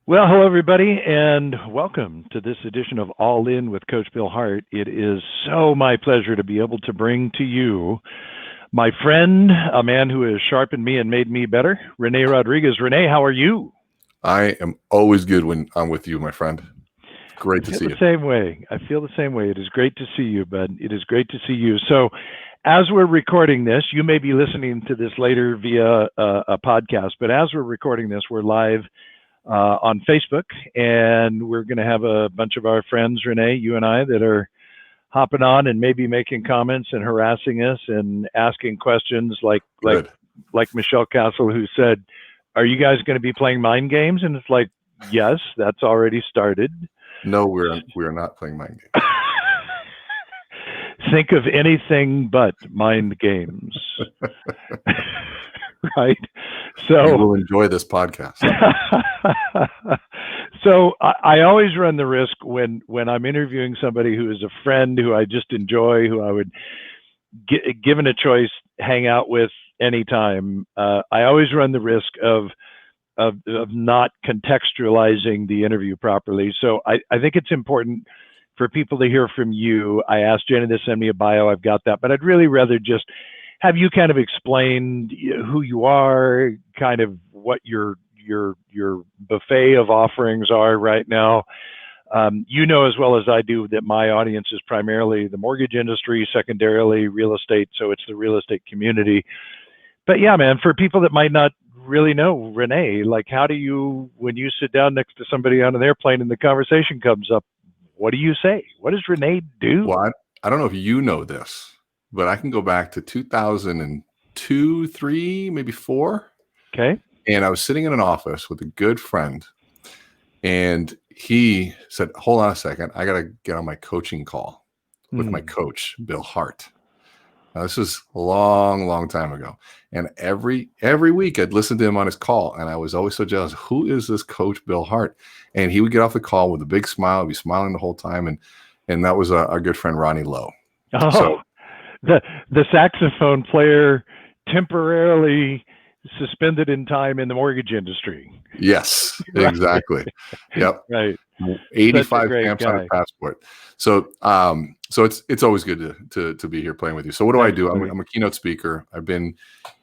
Well, hello, everybody, and welcome to this edition of All In with Coach Bill Hart. It is so my pleasure to be able to bring to you my friend, a man who has sharpened me and made me better, Rene Rodriguez. Rene, how are you? I am always good when I'm with you, my friend. Great to I feel see the you. same way. I feel the same way. It is great to see you, bud. It is great to see you. So, as we're recording this, you may be listening to this later via a podcast, but as we're recording this, we're live on Facebook, and we're going to have a bunch of our friends, Rene, you and I, that are hopping on and maybe making comments and harassing us and asking questions like Good. Michelle Castle, who said, "Are you guys going to be playing mind games?" And it's like, yes, that's already started. No, we are not playing mind games. Think of anything but mind games. Right? So you will enjoy this podcast. So I always run the risk when I'm interviewing somebody who is a friend who I just enjoy, who I would, given a choice, hang out with anytime. I always run the risk of not contextualizing the interview properly. So I think it's important for people to hear from you. I asked Jenny to send me a bio. I've got that, but I'd really rather just have you kind of explain who you are, kind of what your buffet of offerings are right now. You know as well as I do that my audience is primarily the mortgage industry, secondarily real estate, so it's the real estate community. But yeah, man, for people that might not really know Rene, like how do you, when you sit down next to somebody on an airplane and the conversation comes up, what do you say? What does Rene do? Well, I don't know if you know this, but I can go back to 2002, 3, maybe 4. Okay. And I was sitting in an office with a good friend, and he said, "Hold on a second. I got to get on my coaching call with my coach, Bill Hart." Now, this was a long, long time ago. And every week I'd listen to him on his call, and I was always so jealous. Who is this coach, Bill Hart? And he would get off the call with a big smile. He'd be smiling the whole time. And that was our good friend, Ronnie Lowe. Oh, so the saxophone player temporarily suspended in time in the mortgage industry. yes, Right. exactly. Yep. Right. 85 great stamps on guy. his passport. So it's always good to be here playing with you. So what do I do? I'm a keynote speaker. I've been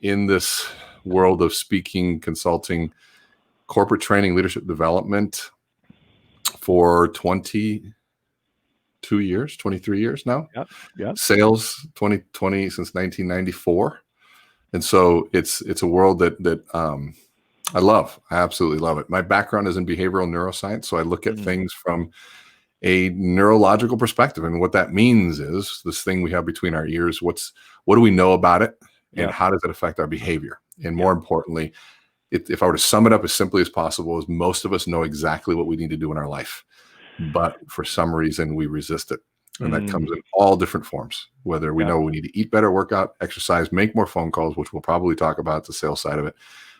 in this world of speaking, consulting, corporate training, leadership development for 22 years, 23 years now. Yep. Sales 2020 since 1994. And so it's a world that I love. I absolutely love it. My background is in behavioral neuroscience, so I look at things from a neurological perspective. And what that means is this thing we have between our ears, what do we know about it, and how does it affect our behavior? And more importantly, if I were to sum it up as simply as possible, is most of us know exactly what we need to do in our life, but for some reason we resist it. And that comes in all different forms, whether we know we need to eat better, work out, exercise, make more phone calls, which we'll probably talk about, the sales side of it,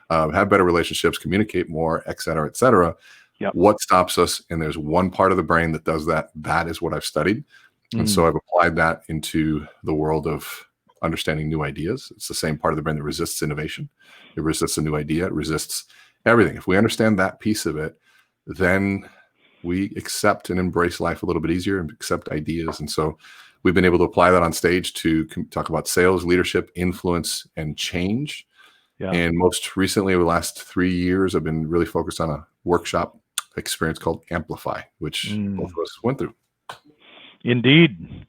have better relationships, communicate more, et cetera, et cetera. Yep. What stops us? And there's one part of the brain that does that. That is what I've studied. And so I've applied that into the world of understanding new ideas. It's the same part of the brain that resists innovation. It resists a new idea. It resists everything. If we understand that piece of it, then we accept and embrace life a little bit easier and accept ideas. And so we've been able to apply that on stage to talk about sales, leadership, influence, and change. Yeah. And most recently, over the last 3 years, I've been really focused on a workshop experience called Amplify, which both of us went through. Indeed.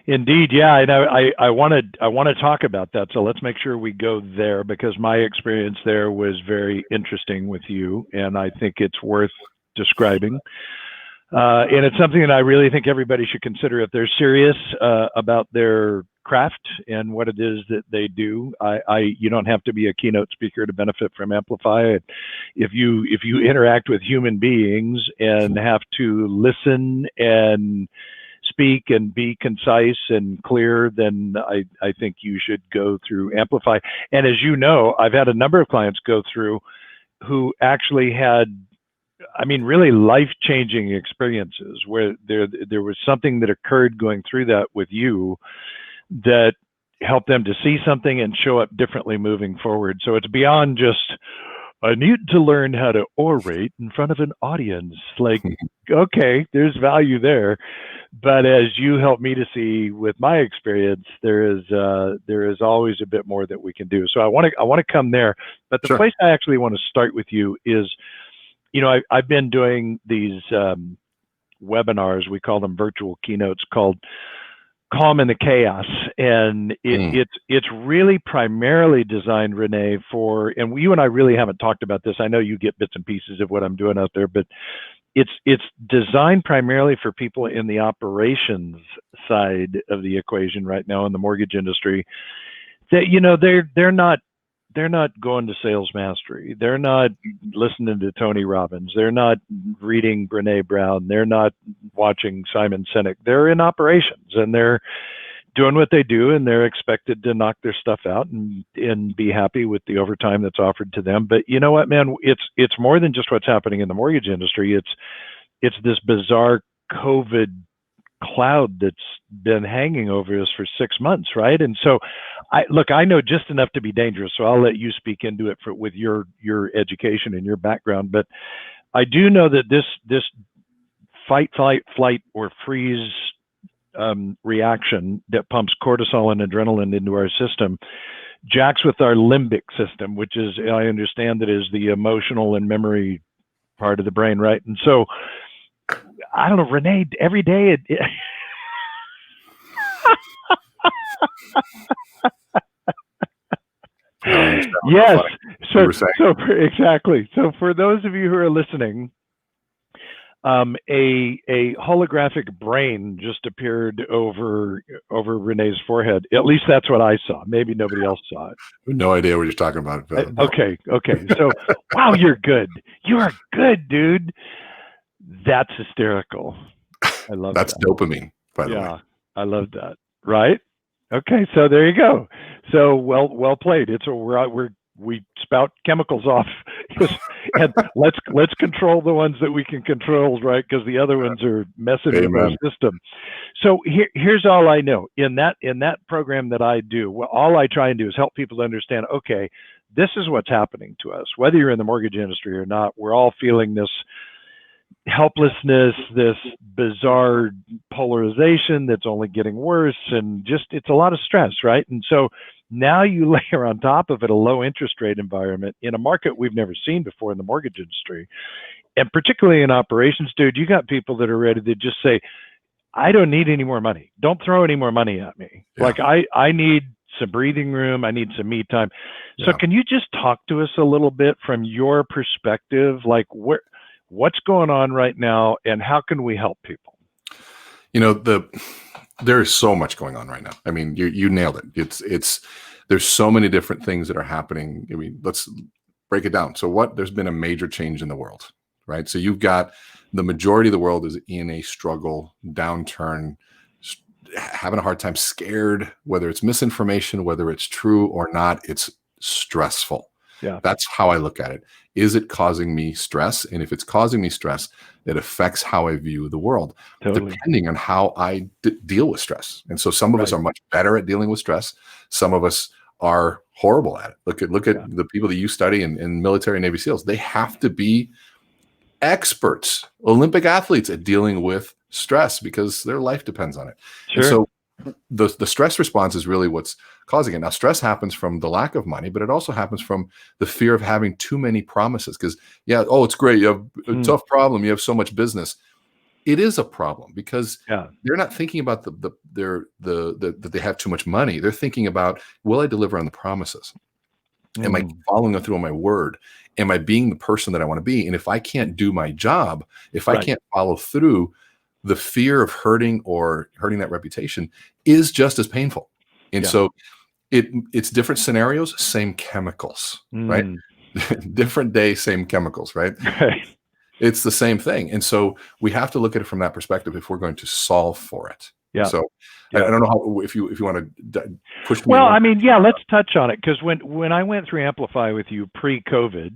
Yeah. And I want to talk about that. So let's make sure we go there, because my experience there was very interesting with you, and I think it's worth describing. And it's something that I really think everybody should consider if they're serious about their craft and what it is that they do. You don't have to be a keynote speaker to benefit from Amplify. If you interact with human beings and have to listen and speak and be concise and clear, then I think you should go through Amplify. And as you know, I've had a number of clients go through who actually had, really life-changing experiences where there was something that occurred going through that with you that helped them to see something and show up differently moving forward. So it's beyond just I need to learn how to orate in front of an audience. Like, okay, there's value there. But as you help me to see with my experience, there is always a bit more that we can do. So I want to come there. But the Sure. place I actually want to start with you is, I've been doing these webinars. We call them virtual keynotes, called Calm in the Chaos, and it's really primarily designed, Rene, for, and you and I really haven't talked about this. I know you get bits and pieces of what I'm doing out there, but it's designed primarily for people in the operations side of the equation right now in the mortgage industry. That they're not going to sales mastery. They're not listening to Tony Robbins. They're not reading Brene Brown. They're not watching Simon Sinek. They're in operations, and they're doing what they do, and they're expected to knock their stuff out and be happy with the overtime that's offered to them. But you know what, man? It's more than just what's happening in the mortgage industry. It's this bizarre COVID cloud that's been hanging over us for 6 months, right? And so I know just enough to be dangerous, so I'll let you speak into it with your education and your background. But I do know that this fight, flight, or freeze reaction that pumps cortisol and adrenaline into our system jacks with our limbic system, which is, I understand, that is the emotional and memory part of the brain, right? And so I don't know, Rene, every day yes. So exactly. So for those of you who are listening, a holographic brain just appeared over Rene's forehead. At least that's what I saw. Maybe nobody else saw it. No idea what you're talking about. Okay. So, wow, you're good. You are good, dude. That's hysterical. I love that's that. Dopamine, by the way. Yeah, I love that. Right? Okay, so there you go. So well played. It's we spout chemicals off, and let's control the ones that we can control, right? Because the other ones are messing with our system. So here's all I know in that program that I do. All I try and do is help people to understand. Okay, this is what's happening to us. Whether you're in the mortgage industry or not, we're all feeling this helplessness, this bizarre polarization that's only getting worse, and just it's a lot of stress, right? And so now you layer on top of it a low interest rate environment in a market we've never seen before in the mortgage industry, and particularly in operations, dude. You got people that are ready to just say, I don't need any more money. Don't throw any more money at me. Yeah. Like I need some breathing room. I need some me time. So can you just talk to us a little bit from your perspective, like what's going on right now, and how can we help people? There's so much going on right now. I mean, you nailed it. There's so many different things that are happening. I mean, let's break it down. So there's been a major change in the world, right? So you've got the majority of the world is in a struggle, downturn, having a hard time, scared, whether it's misinformation, whether it's true or not, it's stressful. Yeah. That's how I look at it. Is it causing me stress? And if it's causing me stress, it affects how I view the world, depending on how I deal with stress. And so some of us are much better at dealing with stress. Some of us are horrible at it. Look at the people that you study in military and Navy SEALs. They have to be experts, Olympic athletes at dealing with stress because their life depends on it. Sure. And so the stress response is really what's causing it. Now, stress happens from the lack of money, but it also happens from the fear of having too many promises. Because, it's great. You have a tough problem. You have so much business. It is a problem because they're not thinking about that they have too much money. They're thinking about, will I deliver on the promises? Am I following through on my word? Am I being the person that I want to be? And if I can't do my job, if I can't follow through, the fear of hurting that reputation is just as painful. And so it's different scenarios, same chemicals, right? Different day, same chemicals, right? It's the same thing. And so we have to look at it from that perspective if we're going to solve for it. Yeah. So I don't know how, if you want to push me. Well, I mean, let's touch on it. Because when I went through Amplify with you pre-COVID,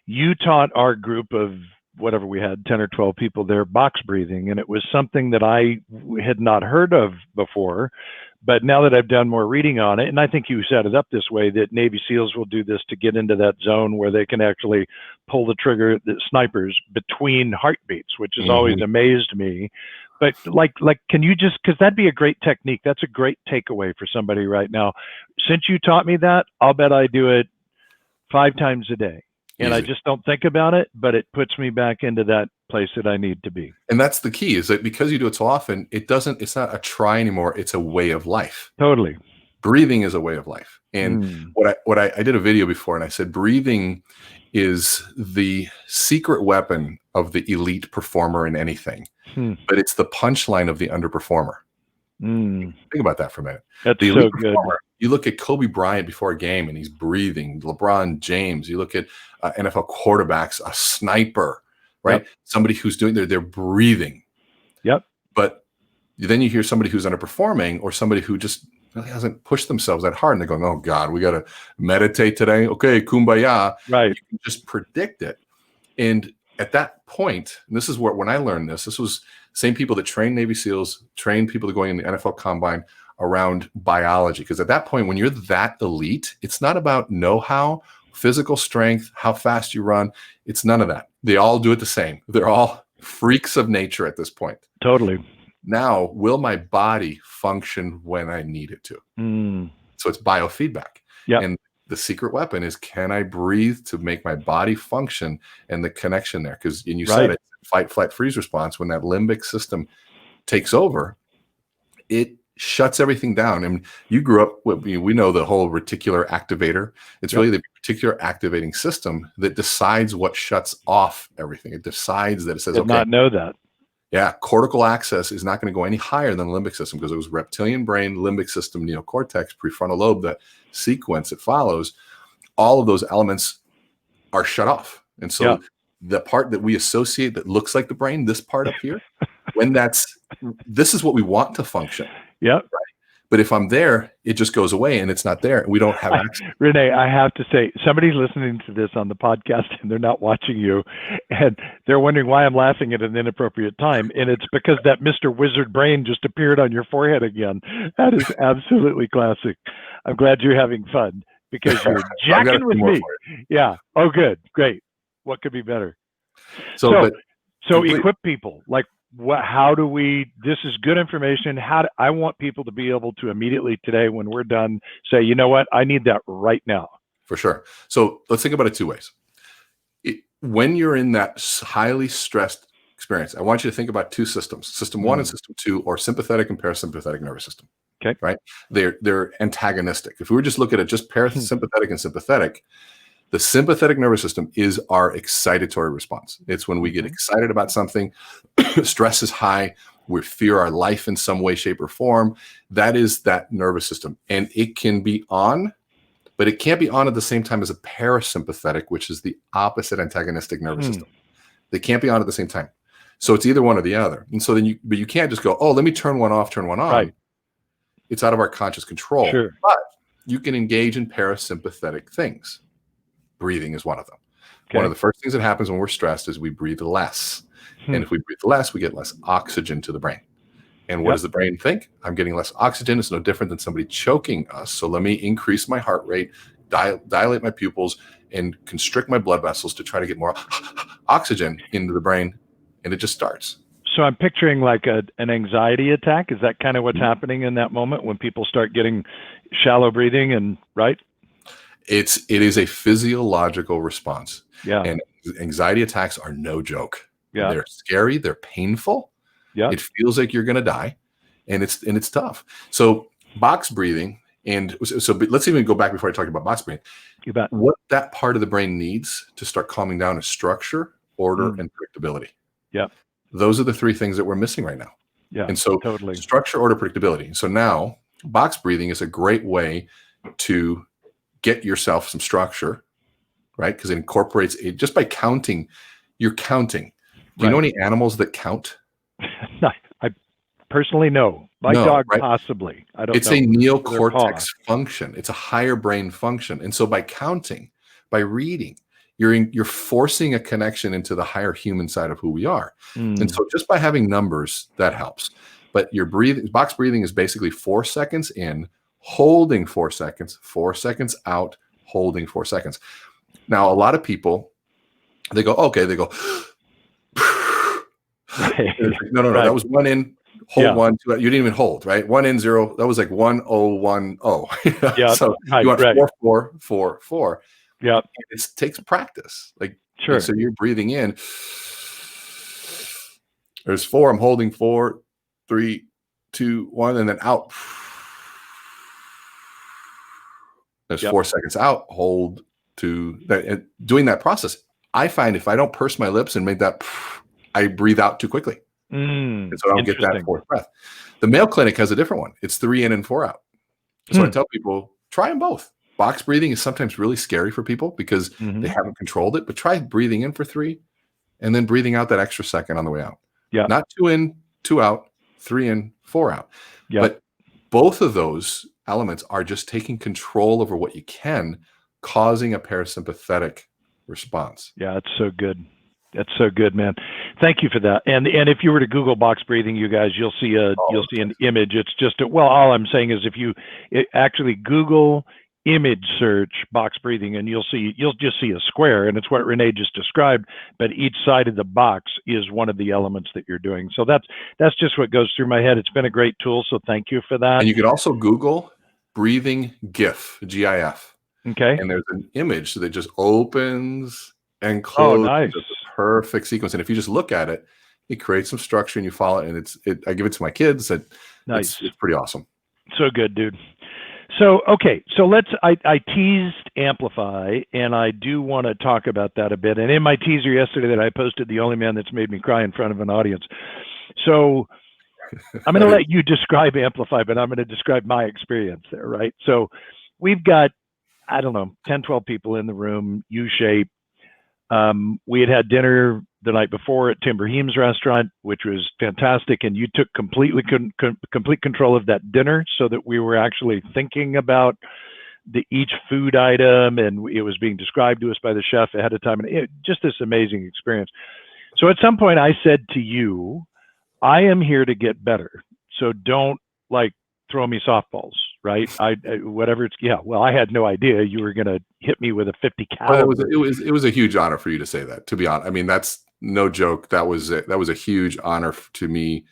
you taught our group of whatever we had, 10 or 12 people there, box breathing. And it was something that I had not heard of before, But now that I've done more reading on it, and I think you set it up this way, that Navy SEALs will do this to get into that zone where they can actually pull the trigger, the snipers, between heartbeats, which has always amazed me. But like, can you just, because that'd be a great technique. That's a great takeaway for somebody right now. Since you taught me that, I'll bet I do it 5 times a day. And I just don't think about it, but it puts me back into that place that I need to be. And that's the key, is that because you do it so often, it's not a try anymore. It's a way of life. Totally. Breathing is a way of life. And what I did a video before, and I said, breathing is the secret weapon of the elite performer in anything, but it's the punchline of the underperformer. Think about that for a minute. That's so good. You look at Kobe Bryant before a game and he's breathing. LeBron James. You look at NFL quarterbacks, a sniper, right? Yep. Somebody who's doing they're breathing. Yep. But then you hear somebody who's underperforming, or somebody who just really hasn't pushed themselves that hard, and they're going, "Oh God, we got to meditate today." Okay, kumbaya. Right. You can just predict it. And at that point, and this is where when I learned this was same people that train Navy SEALs, train people that are going in the NFL Combine around biology. Because at that point, when you're that elite, it's not about know-how, physical strength, how fast you run. It's none of that. They all do it the same. They're all freaks of nature at this point. Totally. Now, will my body function when I need it to? So it's biofeedback. Yeah. And the secret weapon is, can I breathe to make my body function, and the connection there? Because, and you said it, fight, flight, freeze response, when that limbic system takes over, it shuts everything down. And you grew up with, we know the whole reticular activator. It's really the reticular activating system that decides what shuts off everything. It decides that it says, did not know that. Yeah, cortical axis is not going to go any higher than the limbic system, because it was reptilian brain, limbic system, neocortex, prefrontal lobe, that sequence it follows. All of those elements are shut off. And so the part that we associate that looks like the brain, this part up here, this is what we want to function. Yeah. Right? But if I'm there, it just goes away and it's not there. And we don't have access. Rene, I have to say, somebody's listening to this on the podcast and they're not watching you, and they're wondering why I'm laughing at an inappropriate time. And it's because that Mr. Wizard brain just appeared on your forehead again. That is absolutely classic. I'm glad you're having fun, because you're jacking with me. Yeah. Oh, good. Great. What could be better? So equip people. Like, how do we, this is good information. I want people to be able to immediately today, when we're done, say, you know what, I need that right now. For sure. So let's think about it 2 ways. When you're in that highly stressed experience, I want you to think about 2 systems, system 1 and system 2, or sympathetic and parasympathetic nervous system. Okay. Right. They're antagonistic. If we were just looking at just parasympathetic and sympathetic, the sympathetic nervous system is our excitatory response. It's when we get excited about something, stress is high, we fear our life in some way, shape, or form. That is that nervous system. And it can be on, but it can't be on at the same time as a parasympathetic, which is the opposite antagonistic nervous system. They can't be on at the same time. So it's either one or the other. And so then but you can't just go, oh, let me turn one off, turn one on. Right. It's out of our conscious control. Sure. But you can engage in parasympathetic things. Breathing is one of them. Okay. One of the first things that happens when we're stressed is we breathe less. And if we breathe less, we get less oxygen to the brain. And what does the brain think? I'm getting less oxygen. It's no different than somebody choking us. So let me increase my heart rate, dilate my pupils, and constrict my blood vessels to try to get more oxygen into the brain. And it just starts. So I'm picturing like an anxiety attack. Is that kind of what's happening in that moment when people start getting shallow breathing and right? It is a physiological response. Yeah. And anxiety attacks are no joke. Yeah. They're scary. They're painful. Yeah. It feels like you're going to die, and it's tough. So box breathing, and so let's even go back before I talk about box breathing. You bet. What that part of the brain needs to start calming down is structure, order, and predictability. Yeah. Those are the 3 things that we're missing right now. Yeah. And so totally. Structure, order, predictability. So now box breathing is a great way to get yourself some structure, right? Because it incorporates it just by counting. You're counting. Do you know any animals that count? I personally know. My dog possibly. I don't It's know. a neocortex function. It's a higher brain function. And so by counting, by reading, you're forcing a connection into the higher human side of who we are. And so just by having numbers, that helps. But your box breathing is basically 4 seconds in, holding 4 seconds, 4 seconds out, holding 4 seconds. Now, a lot of people, they go, Right. No, Right. that was 1 in, hold 1, 2, you didn't even hold, right? 1 in, 0, that was like 1, 0, 1, 0. Yeah. So Right. you want Right. 4, 4, 4, 4. Yeah. It takes practice. Like, Sure. so you're breathing in. There's 4. I'm holding 4, 3, 2, 1, and then out. There's 4 seconds out. Hold 2. Doing that process, I find if I don't purse my lips and make that, I breathe out too quickly, and so I don't get that 4th breath. The Mayo Clinic has a different one. It's 3 in and 4 out. So I tell people, try them both. Box breathing is sometimes really scary for people because they haven't controlled it, but try breathing in for 3 and then breathing out that extra second on the way out. Yeah. Not 2 in, 2 out, 3 in, 4 out. Yeah. But both of those elements are just taking control over what you can, causing a parasympathetic response. Yeah, that's so good. That's so good, man. Thank you for that. And if you were to Google box breathing, you guys, you'll see an image. It's just all I'm saying is if you actually Google image search box breathing, and you'll just see a square, and it's what Rene just described. But each side of the box is one of the elements that you're doing. So that's just what goes through my head. It's been a great tool. So thank you for that. And you can also Google breathing GIF, GIF. Okay. And there's an image that just opens and closes. Oh, nice. It's a perfect sequence. And if you just look at it, it creates some structure and you follow it. And I give it to my kids. Nice. It's pretty awesome. So good, dude. So, okay. So I teased Amplify, and I do want to talk about that a bit. And in my teaser yesterday that I posted, the only man that's made me cry in front of an audience. So I'm going to let you describe Amplify, but I'm going to describe my experience there, right? So we've got, I don't know, 10, 12 people in the room, U-shape. We had dinner the night before at Tim Brahim's restaurant, which was fantastic. And you took complete control of that dinner so that we were actually thinking about each food item, and it was being described to us by the chef ahead of time. And just this amazing experience. So at some point I said to you, I am here to get better. So don't throw me softballs, right? Whatever it's, well, I had no idea you were going to hit me with a 50 caliber. It was a huge honor for you to say that, to be honest. I mean, that's no joke. That was a huge honor to me,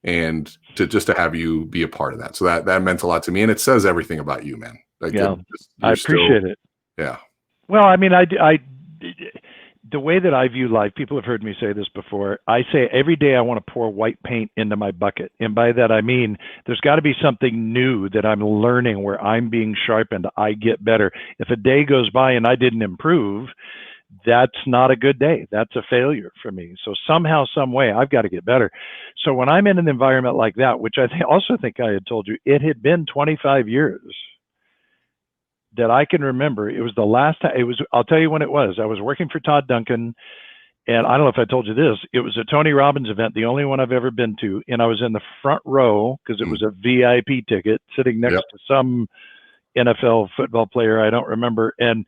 and to have you be a part of that. So that meant a lot to me, and it says everything about you, man. I appreciate it. Yeah. Well, I mean, the way that I view life, people have heard me say this before. I say every day I want to pour white paint into my bucket. And by that, I mean, there's got to be something new that I'm learning where I'm being sharpened. I get better. If a day goes by and I didn't improve, that's not a good day. That's a failure for me. So somehow, some way, I've got to get better. So when I'm in an environment like that, which I also think I had told you, it had been 25 years that I can remember. It was the last time. I'll tell you when it was. I was working for Todd Duncan, and I don't know if I told you this. It was a Tony Robbins event, the only one I've ever been to, and I was in the front row because it was a VIP ticket, sitting next to some NFL football player I don't remember, and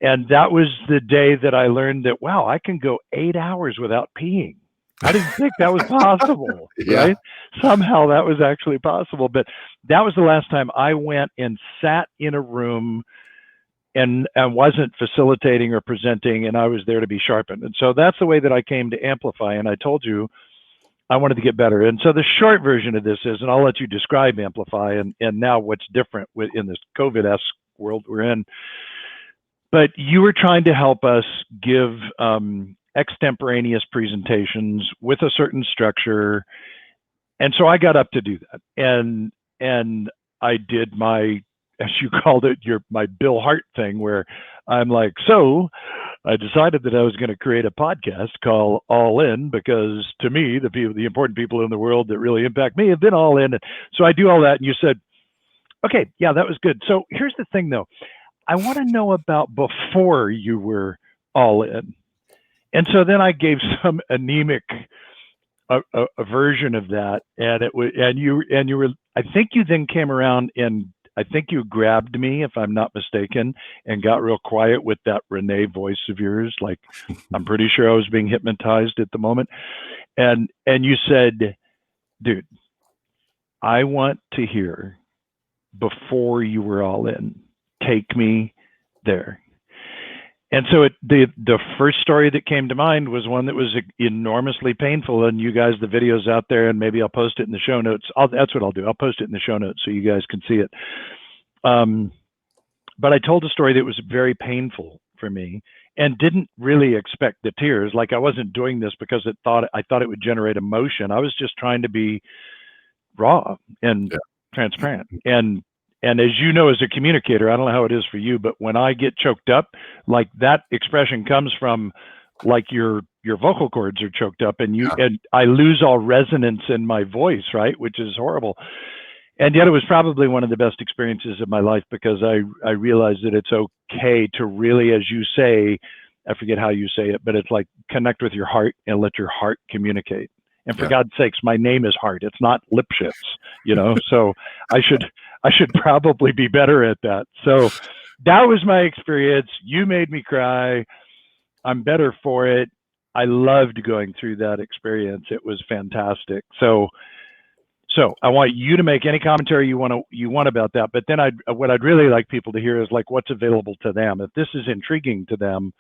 that was the day that I learned that, wow, I can go 8 hours without peeing. I didn't think that was possible, right? Somehow that was actually possible. But that was the last time I went and sat in a room and wasn't facilitating or presenting, and I was there to be sharpened. And so that's the way that I came to Amplify. And I told you I wanted to get better. And so the short version of this is, and I'll let you describe Amplify and now what's different in this COVID-esque world we're in. But you were trying to help us give extemporaneous presentations with a certain structure. And so I got up to do that. And I did my, as you called it, my Bill Hart thing, where I'm like, so I decided that I was going to create a podcast called All In, because to me, the important people in the world that really impact me have been all in. And so I do all that. And you said, okay, yeah, that was good. So here's the thing though. I want to know about before you were all in. And so then I gave some anemic a version of that, and you were, I think you then came around and I think you grabbed me, if I'm not mistaken, and got real quiet with that Rene voice of yours. Like, I'm pretty sure I was being hypnotized at the moment. And you said, dude, I want to hear before you were all in. Take me there. And so the first story that came to mind was one that was enormously painful. And you guys, the video's out there, and maybe I'll post it in the show notes. That's what I'll do. I'll post it in the show notes so you guys can see it. But I told a story that was very painful for me and didn't really expect the tears. Like, I wasn't doing this because I thought it would generate emotion. I was just trying to be raw and transparent. And as you know, as a communicator, I don't know how it is for you, but when I get choked up, like, that expression comes from, like, your vocal cords are choked up, and and I lose all resonance in my voice, right? Which is horrible. And yet it was probably one of the best experiences of my life, because I realized that it's okay to really, as you say, I forget how you say it, but it's like, connect with your heart and let your heart communicate. And for God's sakes, my name is Heart. It's not Lipschitz, so I should probably be better at that. So that was my experience. You made me cry. I'm better for it. I loved going through that experience. It was fantastic. So I want you to make any commentary you want about that. But then what I'd really like people to hear is, like, what's available to them. If this is intriguing to them,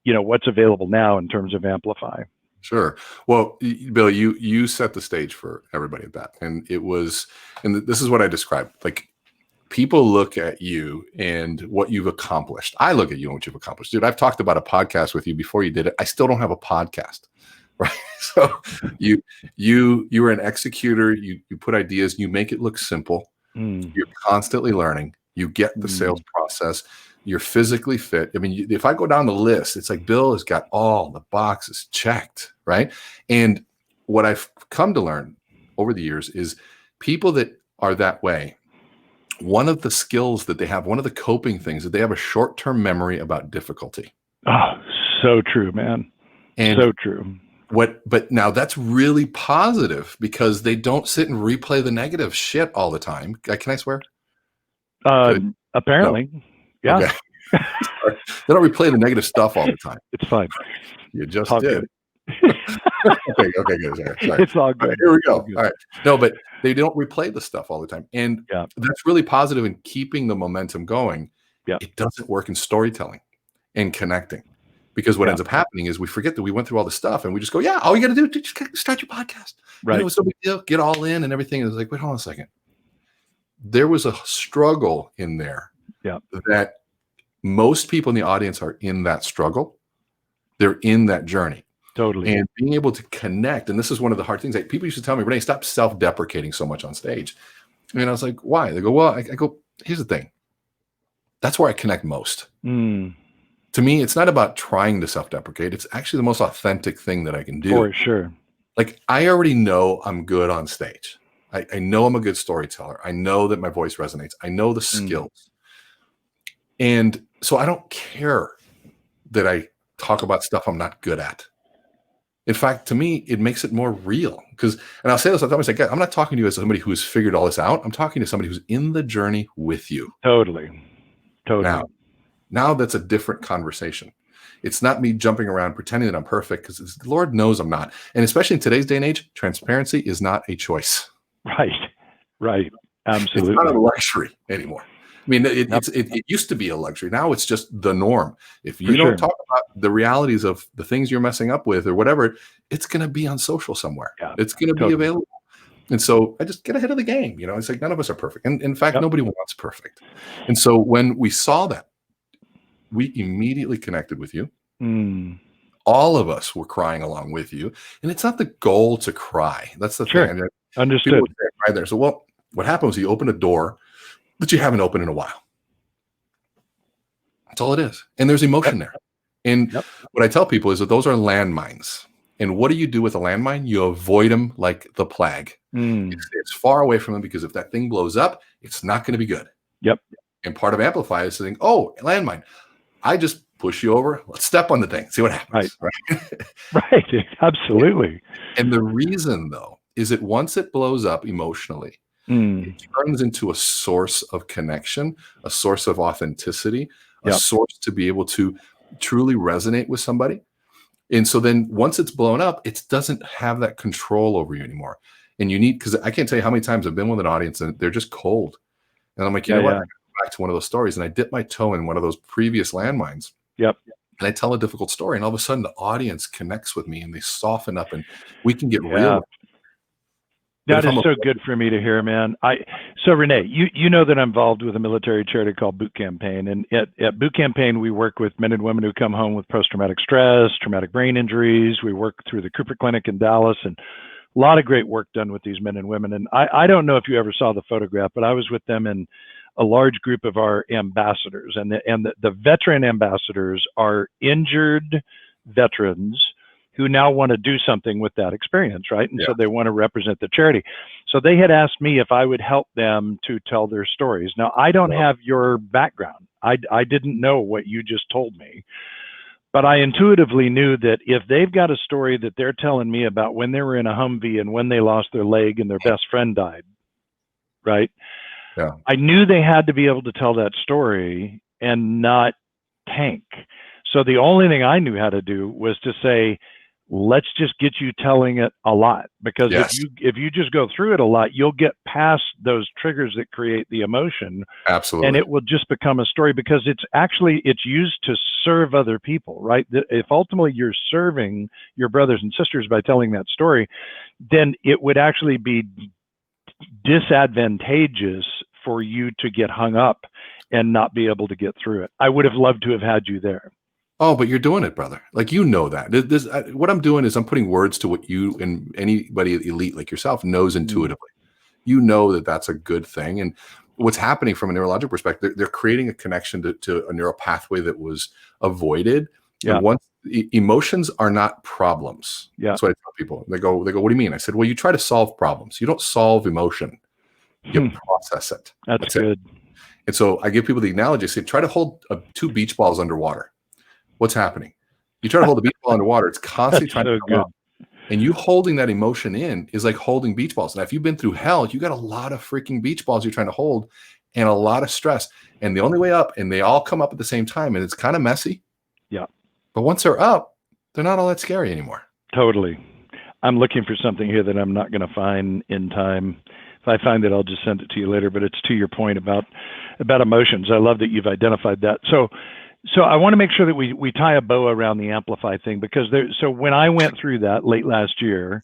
what's available now in terms of Amplify. Sure. Well, Bill, you set the stage for everybody at that. And this is what I described. Like, people look at you and what you've accomplished. I look at you and what you've accomplished. Dude, I've talked about a podcast with you before you did it. I still don't have a podcast. Right. So you were an executor. You put ideas, you make it look simple. You're constantly learning. You get the sales process. You're physically fit. I mean, if I go down the list, it's like Bill has got all the boxes checked, right? And what I've come to learn over the years is people that are that way, one of the skills that they have, one of the coping things, that they have a short-term memory about difficulty. Oh, so true, man. And so true. But now that's really positive, because they don't sit and replay the negative shit all the time. Can I swear? Apparently. No. Yeah. Okay. They don't replay the negative stuff all the time. It's fine. You just did. okay, good. Sorry. It's all good. Right, here we go. All right. No, but they don't replay the stuff all the time. And that's really positive in keeping the momentum going. Yeah. It doesn't work in storytelling and connecting. Because what ends up happening is we forget that we went through all this stuff, and we just go, all you got to do is just start your podcast. Right. It's no big deal. Get all in and everything. And it's like, wait, hold on a second. There was a struggle in there. Yeah. That most people in the audience are in that struggle. They're in that journey. Totally. And being able to connect. And this is one of the hard things. Like, people used to tell me, Rene, stop self-deprecating so much on stage. And I was like, why? They go, well, I go, here's the thing. That's where I connect most. To me, it's not about trying to self-deprecate. It's actually the most authentic thing that I can do. For sure. Like, I already know I'm good on stage. I know I'm a good storyteller. I know that my voice resonates. I know the skills. And so I don't care that I talk about stuff I'm not good at. In fact, to me, it makes it more real. And I'll say this, I say, I'm not talking to you as somebody who's figured all this out. I'm talking to somebody who's in the journey with you. Totally. Now that's a different conversation. It's not me jumping around pretending that I'm perfect, because the Lord knows I'm not. And especially in today's day and age, transparency is not a choice. Right. Absolutely. It's not a luxury anymore. I mean, it used to be a luxury. Now it's just the norm. If you don't talk about the realities of the things you're messing up with or whatever, it's going to be on social somewhere. Yeah, it's going to be available. And so I just get ahead of the game. It's like, none of us are perfect. And in fact, nobody wants perfect. And so when we saw that, we immediately connected with you. All of us were crying along with you. And it's not the goal to cry. That's the thing. Understood. Right there. So, what happened was you opened a door that you haven't opened in a while. That's all it is. And there's emotion there. And what I tell people is that those are landmines. And what do you do with a landmine? You avoid them like the plague. You stay as far away from them, because if that thing blows up, it's not going to be good. Yep. And part of Amplify is saying, oh, landmine. I just push you over. Let's step on the thing. See what happens. Right. Absolutely. And the reason, though, is that once it blows up emotionally, it turns into a source of connection, a source of authenticity, a source to be able to truly resonate with somebody. And so then once it's blown up, it doesn't have that control over you anymore. And you need, because I can't tell you how many times I've been with an audience and they're just cold. And I'm like, you know what? I go back to one of those stories and I dip my toe in one of those previous landmines. Yep. And I tell a difficult story, and all of a sudden the audience connects with me and they soften up and we can get real. That is so good for me to hear, man. So Rene, you know that I'm involved with a military charity called Boot Campaign, and at Boot Campaign we work with men and women who come home with post-traumatic stress, traumatic brain injuries. We work through the Cooper Clinic in Dallas, and a lot of great work done with these men and women. And I don't know if you ever saw the photograph, but I was with them in a large group of our ambassadors, and the veteran ambassadors are injured veterans who now want to do something with that experience, right? And so they want to represent the charity. So they had asked me if I would help them to tell their stories. Now, I don't have your background. I didn't know what you just told me, but I intuitively knew that if they've got a story that they're telling me about when they were in a Humvee and when they lost their leg and their best friend died, right? Yeah. I knew they had to be able to tell that story and not tank. So the only thing I knew how to do was to say, let's just get you telling it a lot, because if you just go through it a lot, you'll get past those triggers that create the emotion. Absolutely. And it will just become a story, because it's used to serve other people, right? If ultimately you're serving your brothers and sisters by telling that story, then it would actually be disadvantageous for you to get hung up and not be able to get through it. I would have loved to have had you there. Oh, but you're doing it, brother. Like, you know that. What I'm doing is I'm putting words to what you and anybody elite like yourself knows intuitively. You know that that's a good thing. And what's happening from a neurological perspective, they're creating a connection to a neural pathway that was avoided. Yeah. And once emotions are not problems. Yeah. That's what I tell people. They go, what do you mean? I said, well, you try to solve problems. You don't solve emotion. You process it. That's good. And so I give people the analogy. I say, try to hold 2 beach balls underwater. What's happening? You try to hold the beach ball underwater, it's constantly trying to come up. And you holding that emotion in is like holding beach balls. Now, if you've been through hell, you got a lot of freaking beach balls you're trying to hold and a lot of stress. And the only way up, and they all come up at the same time, and it's kind of messy. Yeah. But once they're up, they're not all that scary anymore. Totally. I'm looking for something here that I'm not going to find in time. If I find it, I'll just send it to you later. But it's to your point about emotions. I love that you've identified that. So I want to make sure that we tie a bow around the Amplify thing, because so when I went through that late last year,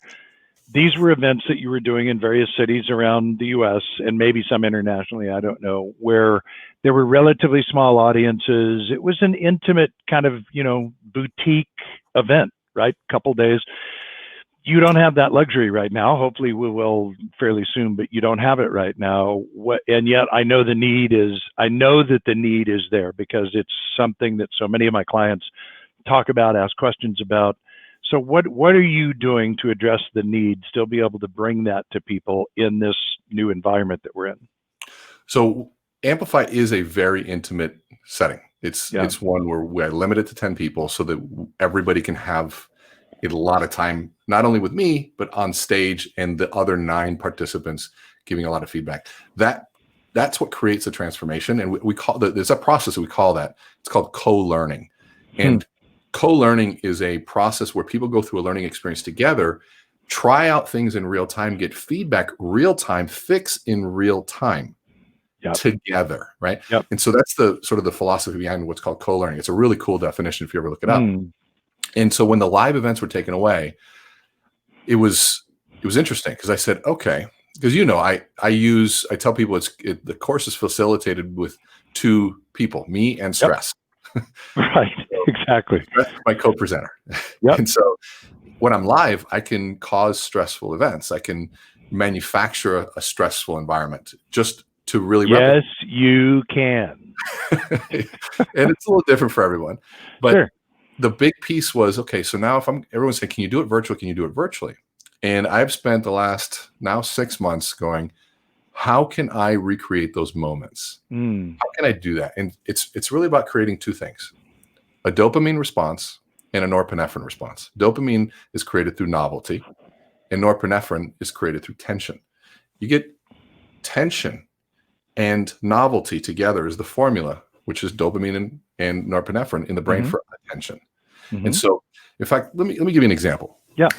these were events that you were doing in various cities around the U.S. and maybe some internationally, I don't know, where there were relatively small audiences. It was an intimate kind of, boutique event, right? Couple days. You don't have that luxury right now. Hopefully we will fairly soon, but you don't have it right now. And yet I know that the need is there, because it's something that so many of my clients talk about, ask questions about. So what are you doing to address the need, still be able to bring that to people in this new environment that we're in? So Amplify is a very intimate setting. It's one where we limit it to 10 people so that everybody can have a lot of time, not only with me, but on stage and the other 9 participants giving a lot of feedback. That's what creates a transformation. And we call there's a process that we call that. It's called co-learning. And co-learning is a process where people go through a learning experience together, try out things in real time, get feedback real time, fix in real time together, right? Yep. And so that's the sort of the philosophy behind what's called co-learning. It's a really cool definition if you ever look it up. And so when the live events were taken away, it was interesting, because I said, okay, because I tell people the course is facilitated with 2 people, me and stress. Right, exactly. Stress is my co-presenter. Yep. And so when I'm live, I can cause stressful events. I can manufacture a stressful environment just to really replicate. Yes, you can. And it's a little different for everyone. But the big piece was, okay, so now everyone's saying, can you do it virtually? Can you do it virtually? And I've spent the last now 6 months going, how can I recreate those moments? How can I do that? And it's really about creating 2 things: a dopamine response and a norepinephrine response. Dopamine is created through novelty, and norepinephrine is created through tension. You get tension and novelty together is the formula, which is dopamine and norepinephrine in the brain for attention. And so, in fact, let me give you an example. Yeah.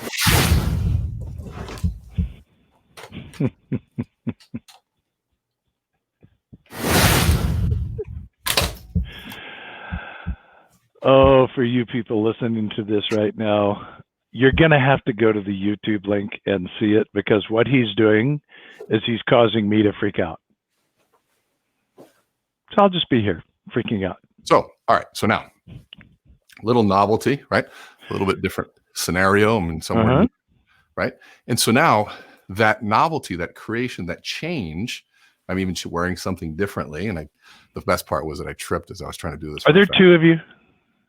Oh, for you people listening to this right now, you're going to have to go to the YouTube link and see it, because what he's doing is he's causing me to freak out. So I'll just be here freaking out. So, all right. So now, little novelty, right? A little bit different scenario. I mean, somewhere, new, right? And so now that novelty, that creation, that change, I'm even wearing something differently. And the best part was that I tripped as I was trying to do this. Are there two of you?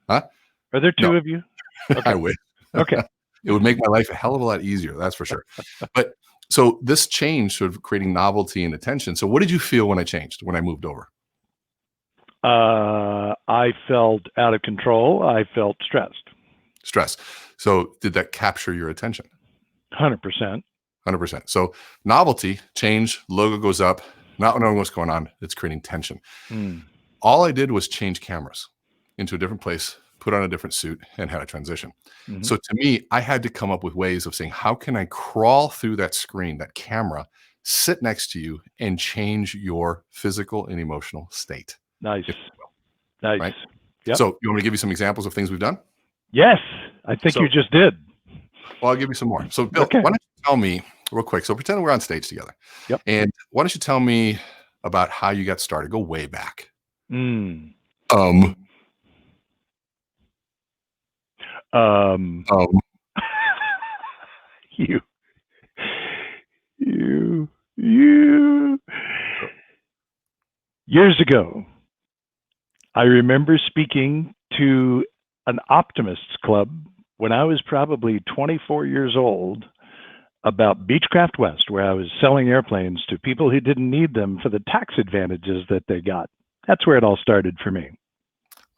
Huh? Are there two of you? Okay. I wish. Okay. It would make my life a hell of a lot easier. That's for sure. But so this change, sort of creating novelty and attention. So what did you feel when I changed, when I moved over? I felt out of control. I felt stressed. Stress. So did that capture your attention? 100%. 100%. So novelty, change, logo goes up, not knowing what's going on. It's creating tension. All I did was change cameras into a different place, put on a different suit, and had a transition. So to me, I had to come up with ways of saying, how can I crawl through that screen, that camera, sit next to you, and change your physical and emotional state? Nice. Nice. Right? Yep. So you want me to give you some examples of things we've done? Yes, I think you just did. Well, I'll give you some more. So Bill, why don't you tell me real quick? So pretend we're on stage together. Yep. And why don't you tell me about how you got started? Go way back. You years ago, I remember speaking to an optimists club when I was probably 24 years old about Beechcraft West, where I was selling airplanes to people who didn't need them for the tax advantages that they got. That's where it all started for me.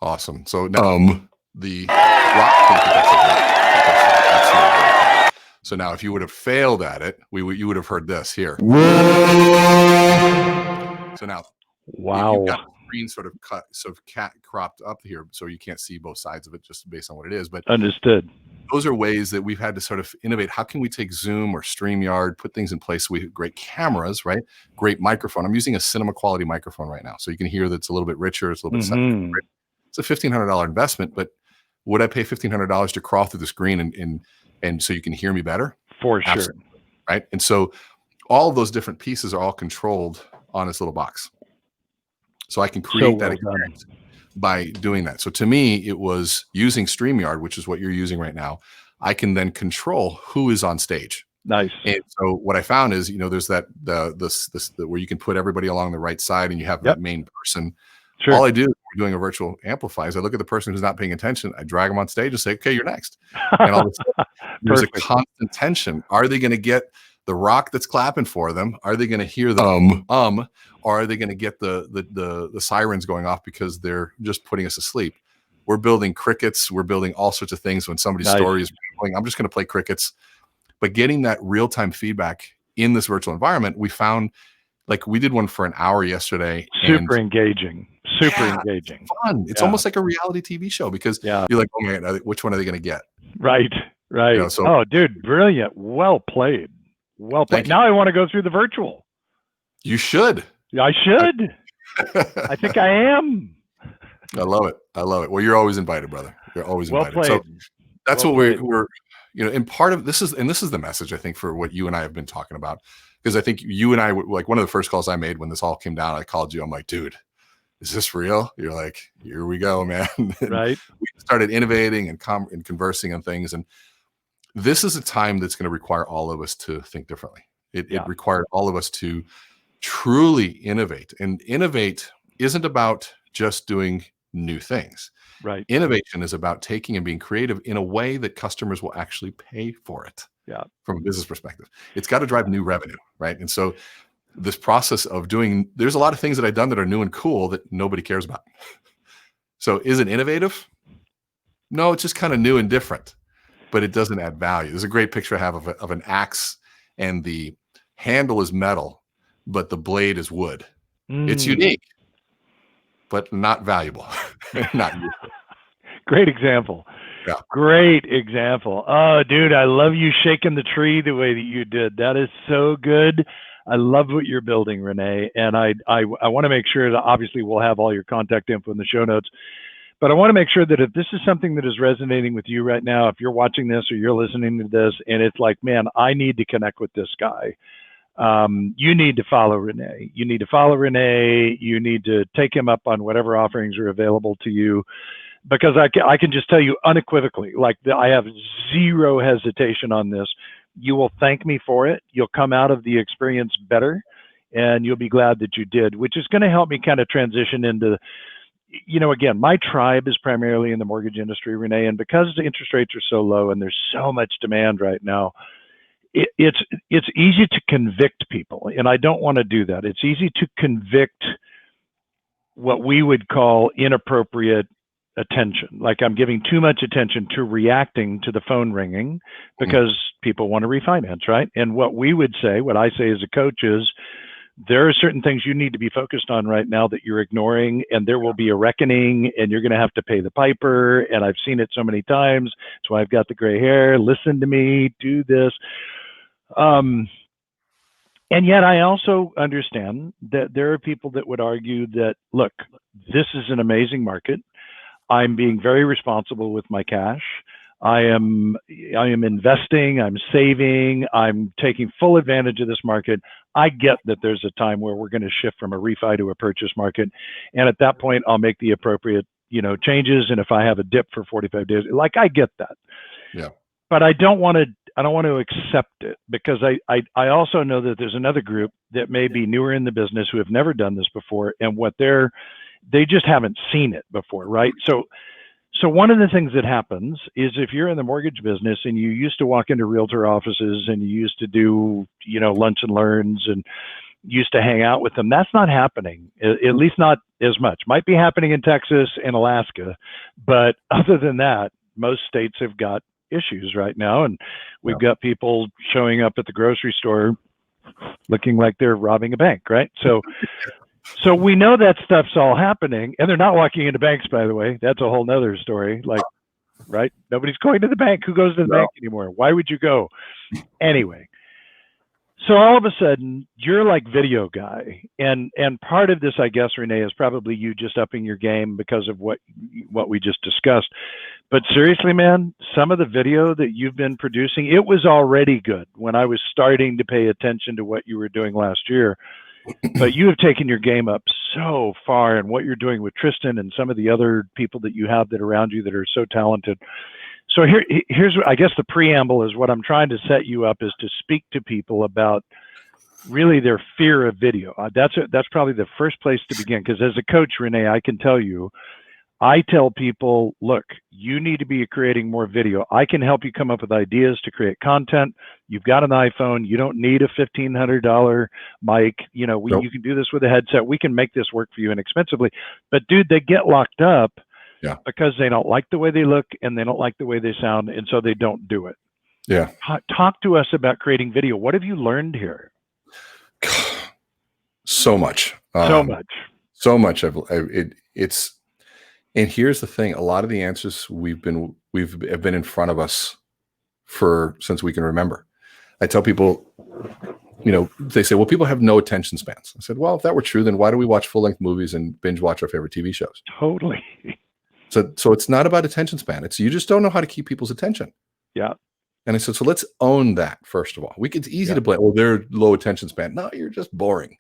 Awesome. So now, the rock. So now, if you would have failed at it, you would have heard this here. So now, wow, you've got the screen sort of cropped up here, so you can't see both sides of it, just based on what it is. But understood. Those are ways that we've had to sort of innovate. How can we take Zoom or StreamYard, put things in place? We have great cameras, right? Great microphone. I'm using a cinema quality microphone right now, so you can hear that's a little bit richer. It's a little bit. It's a $1,500 investment, but would I pay $1,500 to crawl through the screen and so you can hear me better? For sure. Absolutely. Right. And so all of those different pieces are all controlled on this little box. So I can create that experience by doing that. So to me, it was using StreamYard, which is what you're using right now. I can then control who is on stage. Nice. And so what I found is, there's that this where you can put everybody along the right side, and you have that main person. Sure. All I do when we're doing a virtual amplify is I look at the person who's not paying attention. I drag them on stage and say, "Okay, you're next." And all of a sudden, there's a constant tension. Are they going to get the rock that's clapping for them? Are they going to hear the or are they going to get the sirens going off because they're just putting us asleep? We're building crickets. We're building all sorts of things. When somebody's story is playing, I'm just going to play crickets. But getting that real-time feedback in this virtual environment, we found, like, we did one for an hour yesterday. Super engaging. It's fun. It's almost like a reality TV show, because you're like, oh man, which one are they going to get? Right. Oh, dude, brilliant. Well played. Now I want to go through the virtual. You should. I should. I think I am. I love it. Well, you're always invited, brother. You're always invited. Well played. So that's what we're and part of this is the message, I think, for what you and I have been talking about. Because I think you and I were, like, one of the first calls I made when this all came down, I called you. I'm like, dude, is this real? You're like, here we go, man. Right. We started innovating and conversing on things. And this is a time that's going to require all of us to think differently. It required all of us to truly innovate. And innovate isn't about just doing new things. Right. Innovation is about taking and being creative in a way that customers will actually pay for it. Yeah. From a business perspective, it's got to drive new revenue, right? And so this process of there's a lot of things that I've done that are new and cool that nobody cares about. So is it innovative? No, it's just kind of new and different, but it doesn't add value. There's a great picture I have of an axe, and the handle is metal, but the blade is wood. It's unique, but not valuable. Not useful. Great example. Yeah. Great example. Oh, dude, I love you shaking the tree the way that you did. That is so good. I love what you're building, Rene. And I want to make sure that obviously we'll have all your contact info in the show notes. But I want to make sure that if this is something that is resonating with you right now, if you're watching this or you're listening to this and it's like, man, I need to connect with this guy, you need to follow Rene. You need to follow Rene. You need to take him up on whatever offerings are available to you. Because I can just tell you unequivocally, like I have zero hesitation on this. You will thank me for it. You'll come out of the experience better, and you'll be glad that you did, which is going to help me kind of transition into, again, my tribe is primarily in the mortgage industry, Rene, and because the interest rates are so low and there's so much demand right now, it's easy to convict people, and I don't want to do that. It's easy to convict what we would call inappropriate attention. Like I'm giving too much attention to reacting to the phone ringing because people want to refinance, right? And what I say as a coach is, there are certain things you need to be focused on right now that you're ignoring, and there will be a reckoning, and you're going to have to pay the piper. And I've seen it so many times. That's why I've got the gray hair. Listen to me, do this. And yet I also understand that there are people that would argue that, look, this is an amazing market. I'm being very responsible with my cash. I am investing, I'm saving, I'm taking full advantage of this market. I get that there's a time where we're going to shift from a refi to a purchase market. And at that point, I'll make the appropriate, changes. And if I have a dip for 45 days, like I get that. Yeah. But I don't want to accept it, because I also know that there's another group that may be newer in the business who have never done this before, and they just haven't seen it before, right? So one of the things that happens is, if you're in the mortgage business and you used to walk into realtor offices and you used to do, lunch and learns and used to hang out with them, that's not happening, at least not as much. Might be happening in Texas and Alaska, but other than that, most states have got issues right now. And we've got people showing up at the grocery store looking like they're robbing a bank, right? So we know that stuff's all happening, and they're not walking into banks, by the way. That's a whole nother story. Like, right? Nobody's going to the bank. Who goes to the bank anymore? Why would you go? Anyway, so all of a sudden, you're like video guy, and part of this, I guess, Rene, is probably you just upping your game because of what we just discussed. But seriously, man, some of the video that you've been producing, it was already good when I was starting to pay attention to what you were doing last year. But you have taken your game up so far, and what you're doing with Tristan and some of the other people that you have that are around you that are so talented. So here's, I guess, the preamble is what I'm trying to set you up is to speak to people about really their fear of video. That's probably the first place to begin, because as a coach, Rene, I can tell you, I tell people, look, you need to be creating more video. I can help you come up with ideas to create content. You've got an iPhone. You don't need a $1,500 mic. You can do this with a headset. We can make this work for you inexpensively. But dude, they get locked up because they don't like the way they look and they don't like the way they sound, and so they don't do it. Yeah. Talk to us about creating video. What have you learned here? So much. So much. It's. And here's the thing: a lot of the answers have been in front of us since we can remember. I tell people, they say, well, people have no attention spans. I said, well, if that were true, then why do we watch full-length movies and binge watch our favorite TV shows? Totally. So it's not about attention span. It's you just don't know how to keep people's attention. Yeah. And I said, so let's own that first of all. It's easy to blame. Well, they're low attention span. No, you're just boring.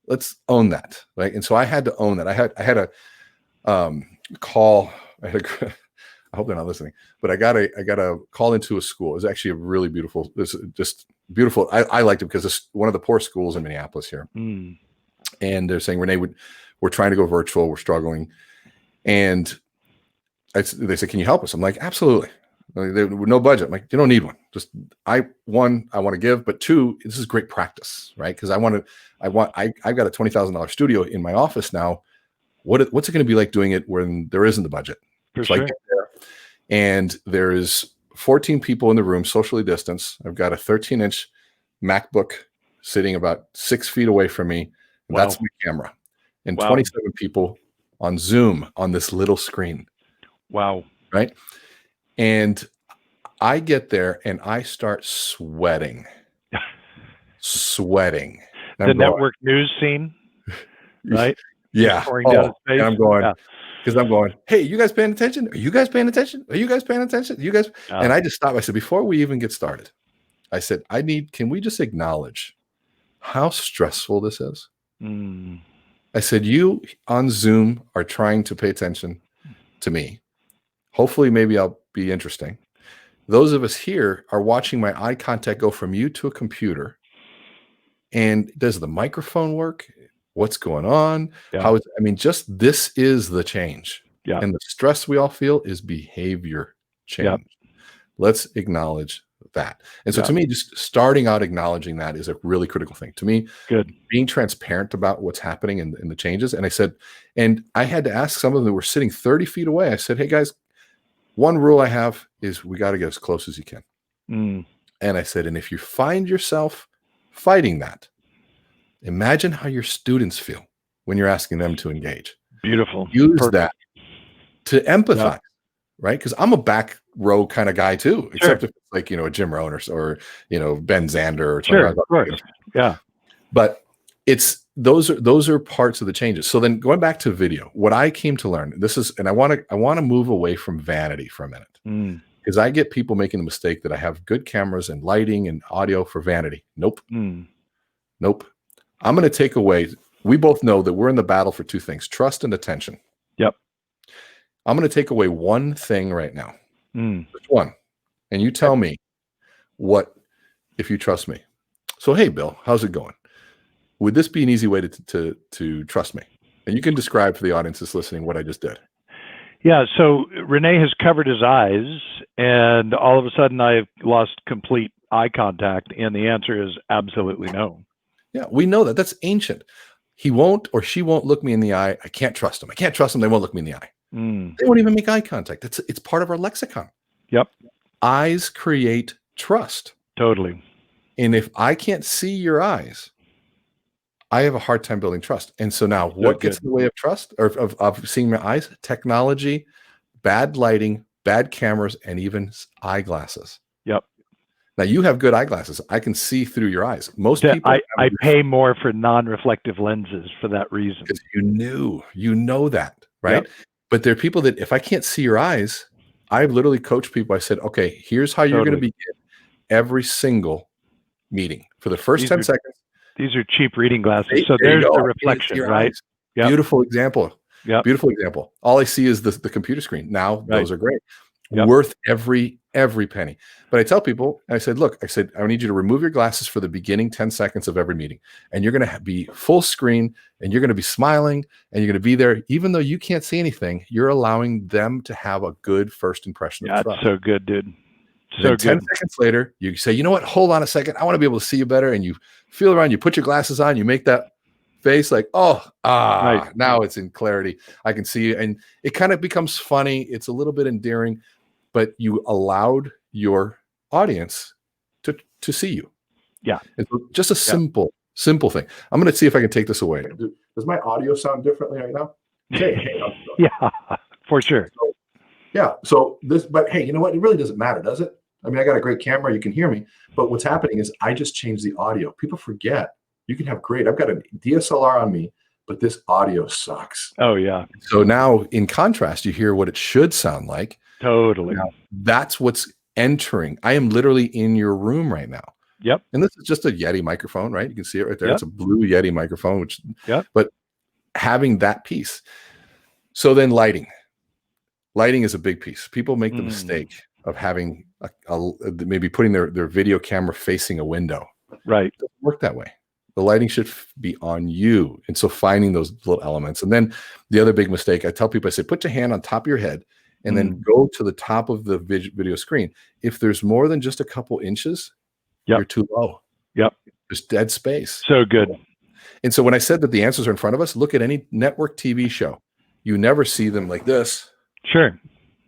Let's own that, right? And so I had to own that. I had a call. I hope they're not listening, but I got a call into a school. It was actually a really beautiful. It's just beautiful. I liked it because it's one of the poor schools in Minneapolis here, and they're saying, Rene, we're trying to go virtual. We're struggling, and they said, can you help us? I'm like, absolutely. No budget. I'm like, you don't need one. Just I want to give, but two, this is great practice, right? Because I've got a $20,000 studio in my office now. What's it going to be like doing it when there isn't the budget? For sure. And there is 14 people in the room, socially distanced. I've got a 13-inch MacBook sitting about 6 feet away from me. And that's my camera. And 27 people on Zoom on this little screen. Wow. Right. And I get there and I start sweating. Sweating. The network news scene, right? Yeah. Just pouring down his face. And I'm going, because I'm going, hey, you guys paying attention? Are you guys paying attention? Are you guys paying attention? You guys? And I just stopped. I said, before we even get started, I said, can we just acknowledge how stressful this is? I said, you on Zoom are trying to pay attention to me. Hopefully, maybe I'll be interesting. Those of us here are watching my eye contact go from you to a computer. And does the microphone work? What's going on? Just this is the change. Yeah. And the stress we all feel is behavior change. Yeah. Let's acknowledge that. And so to me, just starting out acknowledging that is a really critical thing. To me, being transparent about what's happening in the changes. And I said, and I had to ask some of them that were sitting 30 feet away. I said, hey guys, one rule I have is we got to get as close as you can. And I said, and if you find yourself fighting that, imagine how your students feel when you're asking them to engage. Beautiful. Use that to empathize, right? Because I'm a back row kind of guy too, except if it's like, a Jim Rohn or Ben Zander or something. Yeah. But those are parts of the changes. So then going back to video, what I came to learn, I want to move away from vanity for a minute. Because I get people making the mistake that I have good cameras and lighting and audio for vanity. Nope. Nope. I'm going to take away, we both know that we're in the battle for two things, trust and attention. Yep. I'm going to take away one thing right now. Which one? And you tell me what, if you trust me. So, hey, Bill, how's it going? Would this be an easy way to trust me? And you can describe for the audience that's listening what I just did. Yeah. So Rene has covered his eyes, and all of a sudden I've lost complete eye contact. And the answer is absolutely no. Yeah, we know that. That's ancient. He won't or she won't look me in the eye. I can't trust them. I can't trust them. They won't look me in the eye. They won't even make eye contact. It's part of our lexicon. Yep. Eyes create trust. Totally. And if I can't see your eyes, I have a hard time building trust. And so now what gets in the way of trust or of seeing my eyes? Technology, bad lighting, bad cameras, and even eyeglasses. Yep. Now you have good eyeglasses. I can see through your eyes. Most people I pay more for non-reflective lenses for that reason. Because you know that, right? Yep. But there are people that if I can't see your eyes, I've literally coached people. I said, okay, here's how you're going to begin every single meeting for the first 10 seconds. These are cheap reading glasses. So there's the reflection, right? Yep. Beautiful example. Yeah. Beautiful example. All I see is the computer screen. Now those are great. Yep. Worth every penny. But I tell people, and I said, look, I need you to remove your glasses for the beginning 10 seconds of every meeting. And you're going to be full screen and you're going to be smiling and you're going to be there. Even though you can't see anything, you're allowing them to have a good first impression of trust. That's so good, dude. So 10 seconds later, you say, you know what? Hold on a second. I want to be able to see you better. And you feel around, you put your glasses on, you make that face like, right. Now it's in clarity. I can see you. And it kind of becomes funny. It's a little bit endearing, but you allowed your audience to see you. Yeah. It's just a simple thing. I'm going to see if I can take this away. Does my audio sound differently right now? Hey, yeah, for sure. But hey, you know what? It really doesn't matter, does it? I mean, I got a great camera. You can hear me. But what's happening is I just changed the audio. People forget. You can have I've got a DSLR on me, but this audio sucks. Oh, yeah. So now in contrast, you hear what it should sound like. Totally. Now, that's what's entering. I am literally in your room right now. Yep. And this is just a Yeti microphone, right? You can see it right there. Yep. It's a blue Yeti microphone, but having that piece. So then lighting is a big piece. People make the mistake of having maybe putting their video camera facing a window. Right. It doesn't work that way. The lighting should be on you. And so finding those little elements. And then the other big mistake, I tell people, I say, put your hand on top of your head and then go to the top of the video screen. If there's more than just a couple inches, you're too low. Yep. There's dead space. So good. And so when I said that the answers are in front of us, look at any network TV show. You never see them like this. Sure.